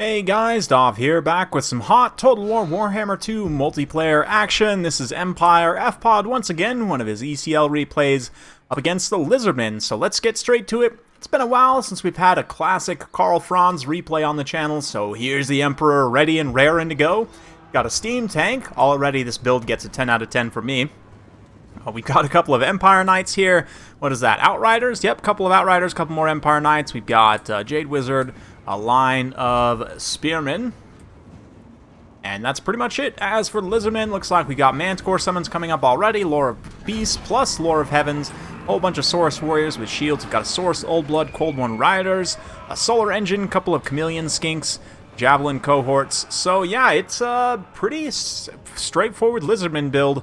Hey guys, Dov here, back with some hot Total War Warhammer 2 multiplayer action. This is Empire F-Pod once again, one of his ECL replays up against the Lizardmen. So let's get straight to it. It's been a while since we've had a classic KARL replay on the channel, so here's the Emperor ready and raring to go. Got a steam tank. Already this build gets a 10 out of 10 for me. We've got a couple of Empire Knights here. What is that? Outriders? Yep, couple of Outriders, couple more Empire Knights. We've got Jade Wizard, a line of Spearmen. And that's pretty much it. As for the Lizardmen, looks like we got Manticore summons coming up already. Lore of Beasts plus Lore of Heavens. A whole bunch of Saurus Warriors with shields. We've got a Saurus Old Blood, Cold One Riders, a Solar Engine, couple of Chameleon Skinks, Javelin cohorts. So yeah, it's a pretty straightforward Lizardman build.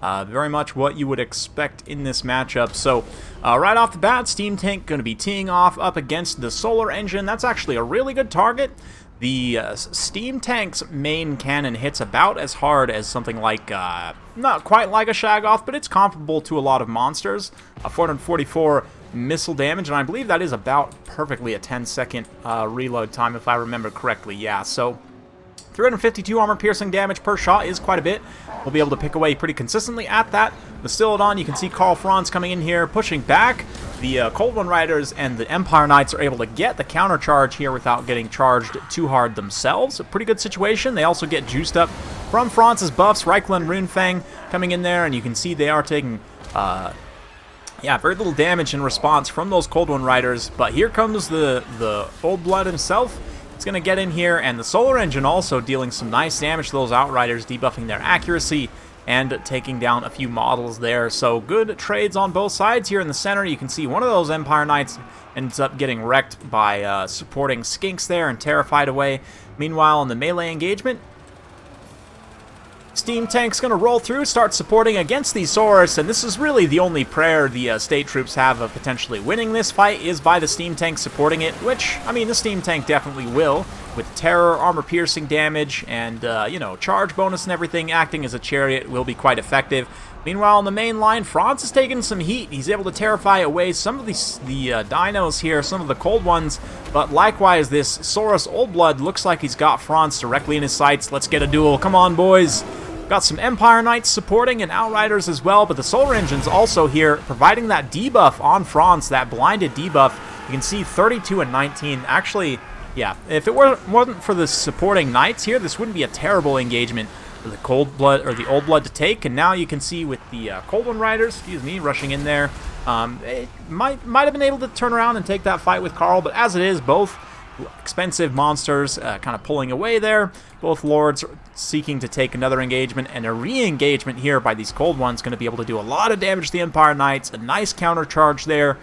Very much what you would expect in this matchup. So, right off the bat, Steam Tank going to be teeing off up against the Solar Engine. That's actually a really good target. The Steam Tank's main cannon hits about as hard as something like, not quite like a Shaggoth, but it's comparable to a lot of monsters. 444 missile damage, and I believe that is about perfectly a 10-second reload time, if I remember correctly. Yeah, so 352 armor-piercing damage per shot is quite a bit. We'll be able to pick away pretty consistently at that. The Stilodon, you can see KARL coming in here, pushing back. The Cold One Riders and the Empire Knights are able to get the counter charge here without getting charged too hard themselves. A pretty good situation. They also get juiced up from Franz's buffs. Reichel and Runefang coming in there, and you can see they are taking very little damage in response from those Cold One Riders. But here comes the Old Blood himself. It's going to get in here, and the Solar Engine also dealing some nice damage to those Outriders, debuffing their accuracy and taking down a few models there. So good trades on both sides. Here in the center, you can see one of those Empire Knights ends up getting wrecked by supporting Skinks there and terrified away. Meanwhile, in the melee engagement, Steam Tank's going to roll through, start supporting against these Saurus, and this is really the only prayer the state troops have of potentially winning this fight is by the Steam Tank supporting it, which, I mean, the Steam Tank definitely will, with terror, armor-piercing damage, and, charge bonus and everything. Acting as a chariot will be quite effective. Meanwhile, on the main line, Franz is taking some heat. He's able to terrify away some of the dinos here, some of the cold ones, but likewise, this Saurus Old Blood looks like he's got Franz directly in his sights. Let's get a duel. Come on, boys. Got some Empire Knights supporting and Outriders as well, but the Solar Engine's also here, providing that debuff on Franz, that blinded debuff. You can see 32 and 19. Actually, yeah, if it wasn't for the supporting Knights here, this wouldn't be a terrible engagement for the Cold Blood or the Old Blood to take. And now you can see with the Cold One Riders, rushing in there, it might have been able to turn around and take that fight with KARL, but as it is, both expensive monsters kind of pulling away there. Both lords seeking to take another engagement, and a re-engagement here by these cold ones going to be able to do a lot of damage to the Empire Knights. A nice counter charge there,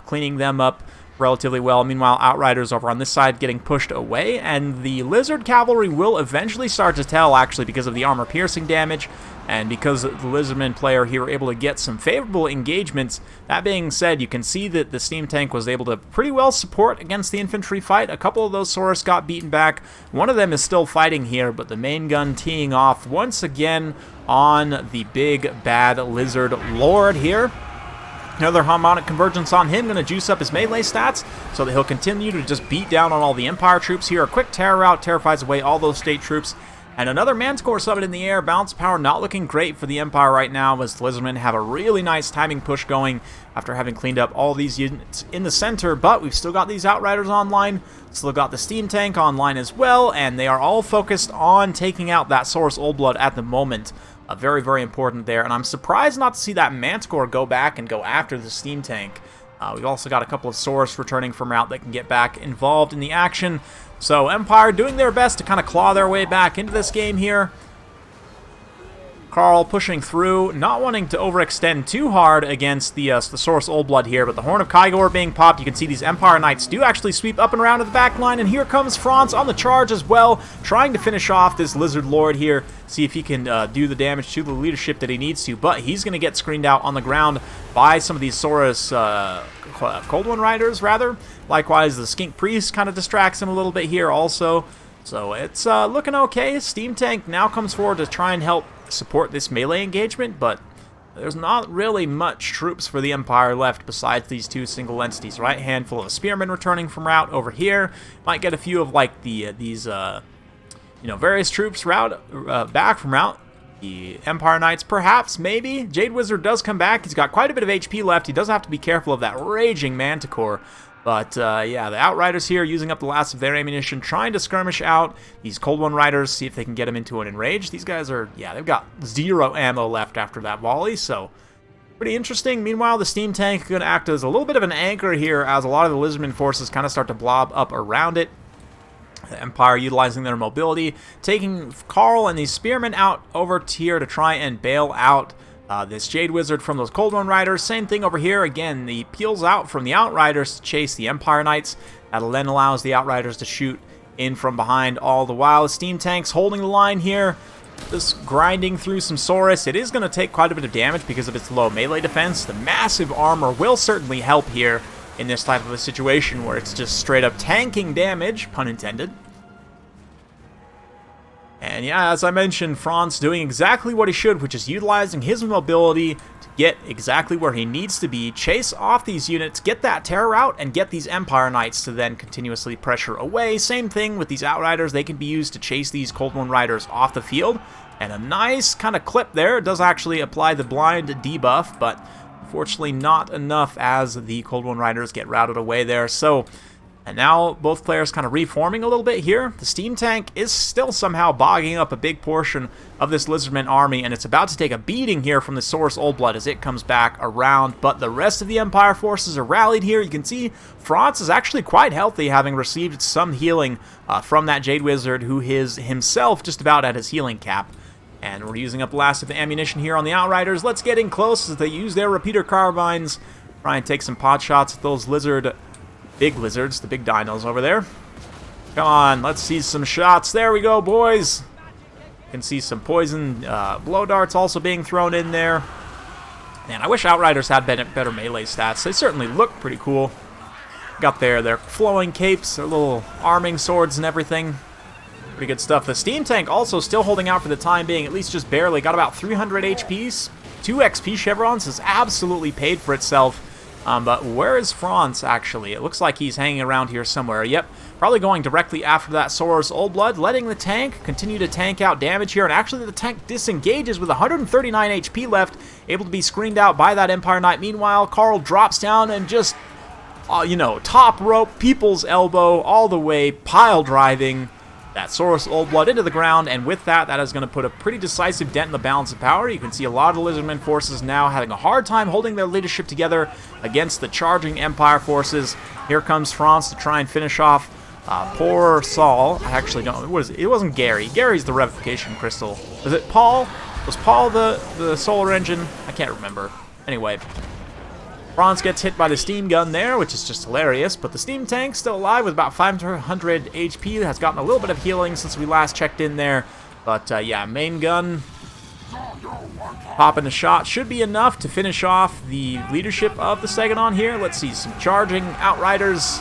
cleaning them up relatively well. Meanwhile, Outriders over on this side getting pushed away, and the Lizard Cavalry will eventually start to tell, actually, because of the armor-piercing damage, and because the Lizardman player here were able to get some favorable engagements. That being said, you can see that the Steam Tank was able to pretty well support against the infantry fight. A couple of those Saurus got beaten back. One of them is still fighting here, but the main gun teeing off once again on the big bad Lizard Lord here. Another harmonic convergence on him, going to juice up his melee stats so that he'll continue to just beat down on all the Empire troops here. A quick terror rout terrifies away all those state troops. And another Manticore summon in the air. Bounce power not looking great for the Empire right now, as the Lizardmen have a really nice timing push going after having cleaned up all these units in the center. But we've still got these Outriders online, still got the Steam Tank online as well, and they are all focused on taking out that Saurus Old Blood at the moment. Very, very important there, and I'm surprised not to see that Manticore go back and go after the Steam Tank. We've also got a couple of Saurus returning from route that can get back involved in the action. So Empire doing their best to kind of claw their way back into this game here. KARL pushing through, not wanting to overextend too hard against the Saurus Old Blood here, but the Horn of Kygor being popped. You can see these Empire Knights do actually sweep up and around to the back line, and here comes Franz on the charge as well, trying to finish off this Lizard Lord here, see if he can do the damage to the leadership that he needs to, but he's going to get screened out on the ground by some of these Saurus Cold One Riders, rather. Likewise, the Skink Priest kind of distracts him a little bit here also. So it's looking okay. Steam Tank now comes forward to try and help support this melee engagement, but there's not really much troops for the Empire left besides these two single entities, right? Handful of spearmen returning from route over here. Might get a few of like these various troops back from route. The Empire Knights, perhaps, maybe. Jade Wizard does come back. He's got quite a bit of HP left. He does have to be careful of that raging Manticore. But, yeah, the Outriders here using up the last of their ammunition, trying to skirmish out these Cold One Riders, see if they can get them into an enrage. These guys are, yeah, they've got 0 ammo left after that volley, so pretty interesting. Meanwhile, the steam tank is going to act as a little bit of an anchor here as a lot of the Lizardmen forces kind of start to blob up around it. The Empire utilizing their mobility, taking KARL and these Spearmen out over here to try and bail out this Jade Wizard from those Cold One Riders. Same thing over here. Again, the peels out from the Outriders to chase the Empire Knights. That then allows the Outriders to shoot in from behind all the while. The steam tanks holding the line here, just grinding through some Saurus. It is going to take quite a bit of damage because of its low melee defense. The massive armor will certainly help here in this type of a situation where it's just straight up tanking damage, pun intended. And yeah, as I mentioned, Franz doing exactly what he should, which is utilizing his mobility to get exactly where he needs to be, chase off these units, get that terror out, and get these Empire Knights to then continuously pressure away. Same thing with these Outriders. They can be used to chase these Cold One Riders off the field. And a nice kind of clip there. It does actually apply the blind debuff, but unfortunately not enough as the Cold One Riders get routed away there. So, and now both players kind of reforming a little bit here. The steam tank is still somehow bogging up a big portion of this Lizardman army, and it's about to take a beating here from the Saurus Old Blood as it comes back around. But the rest of the Empire forces are rallied here. You can see Franz is actually quite healthy, having received some healing from that Jade Wizard, who is himself just about at his healing cap. And we're using up the last of the ammunition here on the Outriders. Let's get in close as they use their repeater carbines. Try and take some pot shots at those big lizards, the big dinos over there. Come on, let's see some shots. There we go, boys. You can see some poison blow darts also being thrown in there. Man, I wish Outriders had better melee stats. They certainly look pretty cool. Got their flowing capes, their little arming swords and everything. Pretty good stuff. The steam tank also still holding out for the time being, at least just barely. Got about 300 HPs. 2 XP chevrons has absolutely paid for itself. But where is Franz, actually? It looks like he's hanging around here somewhere. Yep, probably going directly after that Saurus Old Blood, letting the tank continue to tank out damage here. And actually, the tank disengages with 139 HP left, able to be screened out by that Empire Knight. Meanwhile, KARL drops down and just, top rope, people's elbow, all the way, pile driving that Saurus Old Blood into the ground, and with that, that is going to put a pretty decisive dent in the balance of power. You can see a lot of the Lizardmen forces now having a hard time holding their leadership together against the charging Empire forces. Here comes Franz to try and finish off poor Saul. I actually don't know. What is it? It wasn't Gary. Gary's the Revification Crystal. Was it Paul? Was Paul the Solar Engine? I can't remember. Anyway, Franz gets hit by the steam gun there, which is just hilarious, but the steam tank's still alive with about 500 HP. Has gotten a little bit of healing since we last checked in there. But yeah, main gun popping a shot should be enough to finish off the leadership of the Segadon here. Let's see, some charging Outriders.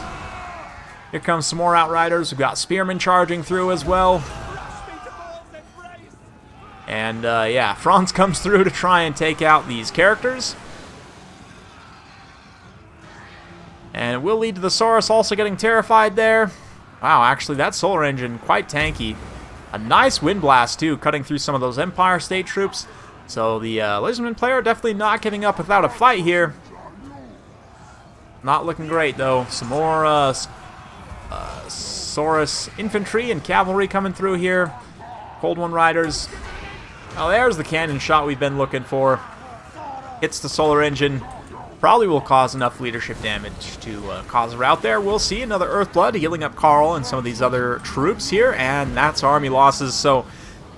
Here comes some more Outriders. We've got Spearmen charging through as well. And yeah, Franz comes through to try and take out these characters. And it will lead to the Saurus also getting terrified there. Wow, actually, that Solar Engine, quite tanky. A nice Wind Blast, too, cutting through some of those Empire State troops. So the Lizardman player definitely not giving up without a fight here. Not looking great, though. Some more Saurus infantry and cavalry coming through here. Cold One Riders. Oh, there's the cannon shot we've been looking for. Hits the Solar Engine. Probably will cause enough leadership damage to cause a rout there. We'll see another Earthblood healing up KARL and some of these other troops here, and that's army losses. So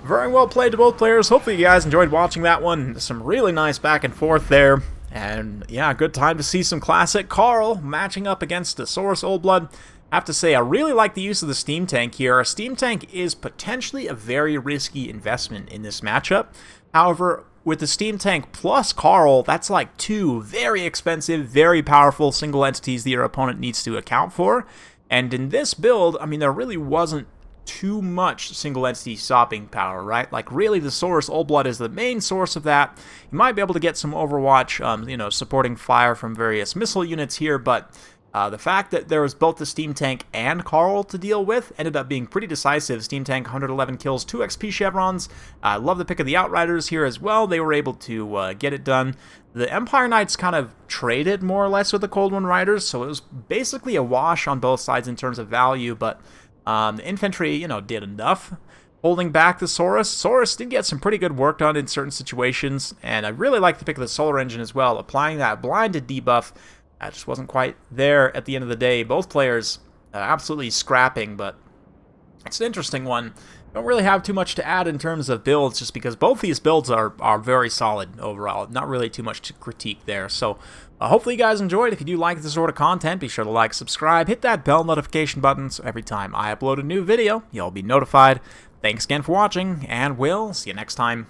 very well played to both players. Hopefully you guys enjoyed watching that one. Some really nice back and forth there. And yeah, good time to see some classic KARL matching up against the Saurus Old Blood. I have to say, I really like the use of the steam tank here. A steam tank is potentially a very risky investment in this matchup. However, with the steam tank plus KARL, that's like 2 very expensive, very powerful single entities that your opponent needs to account for. And in this build, I mean, there really wasn't too much single entity stopping power, right? Like, really, the source, Old Blood, is the main source of that. You might be able to get some Overwatch, supporting fire from various missile units here, but the fact that there was both the Steam Tank and KARL to deal with ended up being pretty decisive. Steam Tank, 111 kills, 2 XP chevrons. I love the pick of the Outriders here as well. They were able to get it done. The Empire Knights kind of traded more or less with the Cold One Riders, so it was basically a wash on both sides in terms of value, but the infantry, did enough. Holding back the Saurus. Saurus did get some pretty good work done in certain situations, and I really like the pick of the Solar Engine as well. Applying that blinded debuff, that just wasn't quite there at the end of the day. Both players absolutely scrapping, but it's an interesting one. Don't really have too much to add in terms of builds, just because both these builds are very solid overall. Not really too much to critique there. So hopefully you guys enjoyed. If you do like this sort of content, be sure to like, subscribe, hit that bell notification button so every time I upload a new video, you'll be notified. Thanks again for watching, and we'll see you next time.